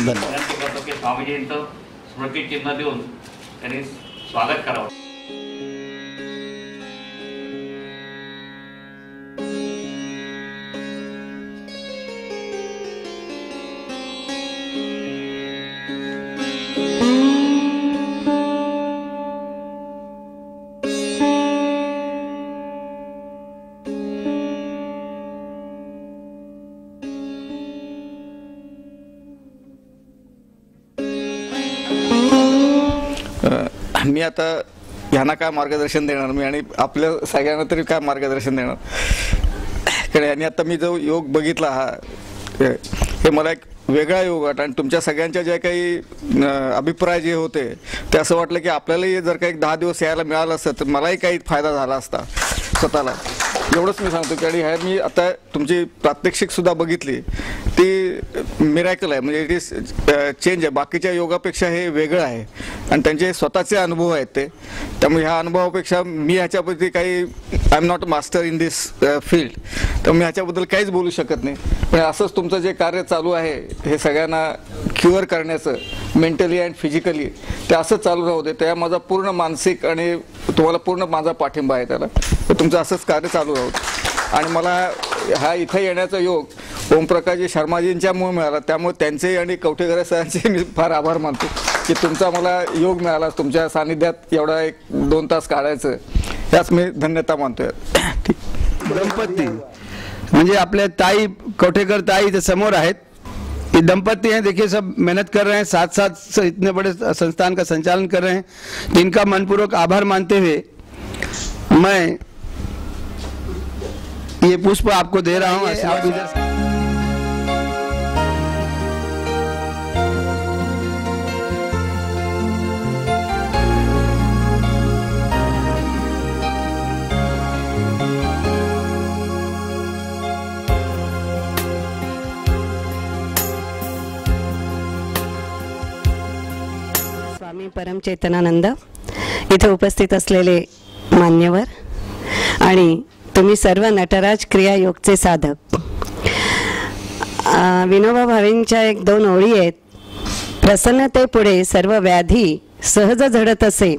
विनंती करतो की स्वामीजींचं स्मृतिचिन्ह देऊन त्यांनी स्वागत करावं. मी आता ह्यांना काय मार्गदर्शन देणार मी आणि आपल्या सगळ्यांना तरी काय मार्गदर्शन देणार. कारण यांनी आता मी जो योग बघितला हा हे मला एक वेगळा योग वाटला आणि तुमच्या सगळ्यांच्या जे काही अभिप्राय जे होते ते असं वाटलं की आपल्यालाही जर का एक 10 दिवस यायला मिळालं असतं तर मलाही काही फायदा झाला असता स्वतःला. एवढंच मी सांगतो की आणि ह्या मी आता तुमची प्रात्यक्षिकसुद्धा बघितली ती मिरॅकल आहे. म्हणजे इट इज चेंज आहे. बाकीच्या योगापेक्षा हे वेगळं आहे आणि त्यांचे स्वतःचे अनुभव आहेत ते. त्यामुळे ह्या अनुभवापेक्षा मी ह्याच्याबद्दल काही I am not master in this field तर मी ह्याच्याबद्दल काहीच बोलू शकत नाही. पण असंच तुमचं जे कार्य चालू आहे हे सगळ्यांना क्युअर करण्याचं मेंटली अँड फिजिकली ते असंच चालू राहू दे. त्या माझा पूर्ण मानसिक आणि तुम्हाला पूर्ण माझा पाठिंबा आहे त्याला. तर तुमचं असंच कार्य चालू राहू दे. आणि मला हा इथं येण्याचा योग ओमप्रकाशजी शर्माजींच्यामुळे मिळाला. त्यामुळे त्यांचे आणि कवठेकर सरांचे मी फार आभार मानतो की तुमचा मला योग मिळाला. तुमच्या सानिध्यात एवढा 1-2 तास काढायचं याच मी धन्यता मानतोय. ठीक. दंपती म्हणजे आपले ताई कवठेकर ताई इथे समोर आहेत. ये दंपति हैं, देखिए सब मेहनत कर रहे हैं, साथ साथ इतने बड़े संस्थान का संचालन कर रहे हैं. तो इनका मनपूर्वक आभार मानते हुए मैं ये पुष्प आपको दे रहा हूँ. आप इधर स्वामी परमचेतनानंद, इथे उपस्थित असलेले मान्यवर आणि तुम्ही सर्व नटराज क्रिया योगचे साधक. विनोबा भावेंच्या 1-2 ओळी आहेत. प्रसन्नतेपुढे सर्व व्याधी सहज झडत असे,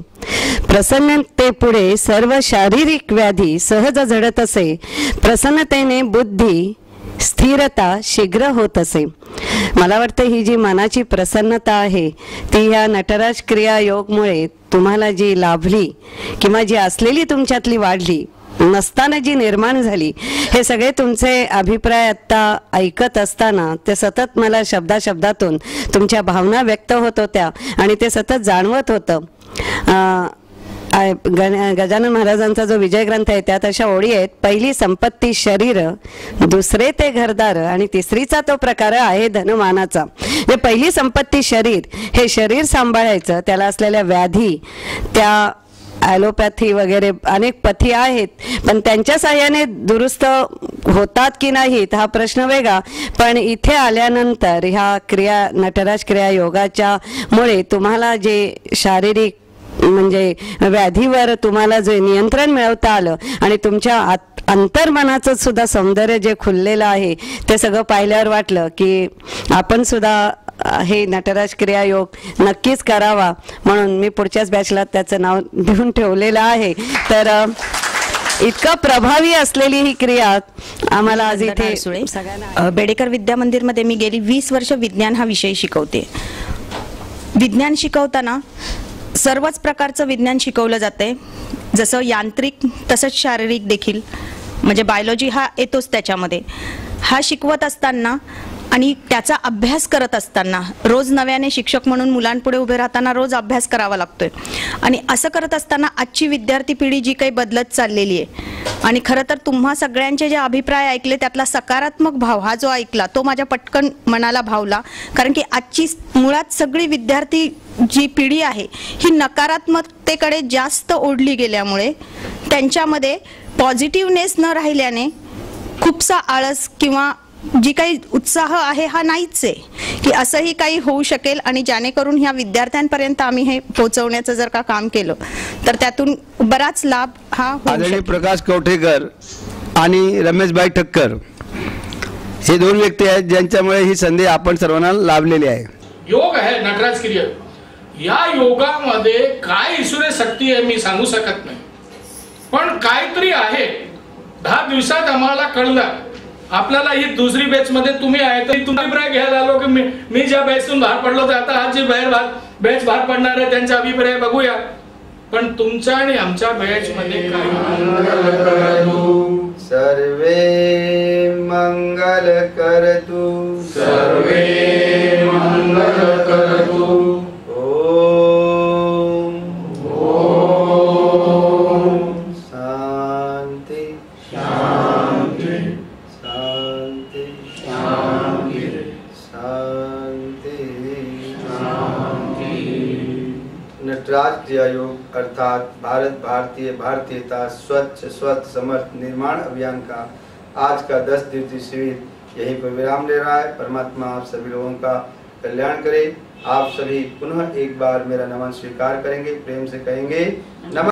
प्रसन्नतेपुढे सर्व शारीरिक व्याधी सहज झडत असे, प्रसन्नतेने बुद्धी स्थिरता शीघ्र होत असे. मला वाटतं ही जी मनाची प्रसन्नता आहे ती ह्या नटराज क्रिया योगमुळे तुम्हाला जी लाभली किंवा जी असलेली तुमच्यातली वाढली नसताना जी निर्माण झाली, हे सगळे तुमचे अभिप्राय आत्ता ऐकत असताना ते सतत मला शब्दातून तुमच्या भावना व्यक्त होत होत्या आणि ते सतत जाणवत होतं. गजानन महाराजांचा जो विजय ग्रंथ आहे त्यात अशा ओळी आहेत. पहिली संपत्ती शरीर, दुसरे ते घरदार आणि तिसरीचा तो प्रकार आहे धनमानाचा. जे पहिली संपत्ती शरीर, हे शरीर सांभाळायचं, त्याला असलेल्या व्याधी, त्या ॲलोपॅथी वगैरे अनेक पथी आहेत पण त्यांच्या साह्याने दुरुस्त होतात की नाहीत हा प्रश्न वेगळा. पण इथे आल्यानंतर ह्या क्रिया नटराज क्रिया योगाच्या मुळे तुम्हाला जे शारीरिक म्हणजे व्याधीवर तुम्हाला जे नियंत्रण मिळवता आलं आणि तुमच्या अंतर्मनाचं सुद्धा सौंदर्य जे खुललेलं आहे ते सगळं पाहिल्यावर वाटलं की आपण सुद्धा हे नटराज क्रिया योग नक्कीच करावा. म्हणून मी पुढच्याच बॅचला त्याचं नाव देऊन ठेवलेलं आहे. तर इतका प्रभावी असलेली ही क्रिया आम्हाला आज इथे सगळ्यांना. बेडेकर विद्या मंदिरमध्ये मी गेली 20 वर्ष विज्ञान हा विषय शिकवते. विज्ञान शिकवताना सर्वच प्रकारचं विज्ञान शिकवलं जाते, जसं यांत्रिक तसंच शारीरिक देखील, म्हणजे बायोलॉजी हा येतोच त्याच्यामध्ये. हा शिकवत असताना आणि त्याचा अभ्यास करत असताना रोज नव्याने शिक्षक म्हणून मुलांपुढे उभे राहताना रोज अभ्यास करावा लागतोय. आणि असं करत असताना आजची विद्यार्थी पिढी जी काही बदलत चाललेली आहे आणि खरं तर तुम्हा सगळ्यांचे जे अभिप्राय ऐकले त्यातला सकारात्मक भाव हा जो ऐकला तो माझ्या पटकन मनाला भावला. कारण की आजची मुळात सगळी विद्यार्थी जी पिढी आहे ही नकारात्मकतेकडे जास्त ओढली गेल्यामुळे त्यांच्यामध्ये पॉझिटिव्हनेस न राहिल्याने खूपसा आळस किंवा जी काही उत्साह आहे हा नाहीच आहे की असंही काही होऊ शकेल. आणि जेणेकरून ह्या विद्यार्थ्यांपर्यंत आम्ही हे पोहोचवण्याचं जर का काम केलं तर त्यातून बराच लाभ हा आदरणीय प्रकाश कवठेकर आणि रमेशभाई ठक्कर हे 2 व्यक्ती आहेत ज्यांच्यामुळे ही संधी आपण सर्वांना लाभलेली आहे. योग आहे नटराज क्रिया, या योगामध्ये काय ईश्वरी शक्ती आहे मी सांगू शकत नाही, पण काहीतरी आहे. 10 दिवसात आम्हाला कळलं. आपल्याला ही दुसरी बॅच मध्ये तुम्ही आहे तर तुम्ही अभिप्राय घ्यायला आलो की मी ज्या बॅचतून बाहेर पडलो तर आता आज जी बॅच बाहेर पडणार आहे त्यांचा अभिप्राय बघूया. पण तुमच्या आणि आमच्या बॅच मध्ये काय सर्वे मंगल करतु सर्वे मंगल करतु ओम शांति शांति शांति शांति शांति. नटराज क्रिया योग अर्थात भारत भारतीयता स्वच्छ स्वच्छ समर्थ निर्माण अभियान का आज का 10 दिवसीय शिविर यहीं पर विराम ले रहा है. परमात्मा आप सभी लोगों का कल्याण करे. आप सभी पुनः एक बार मेरा नमन स्वीकार करेंगे, प्रेम से कहेंगे नमः.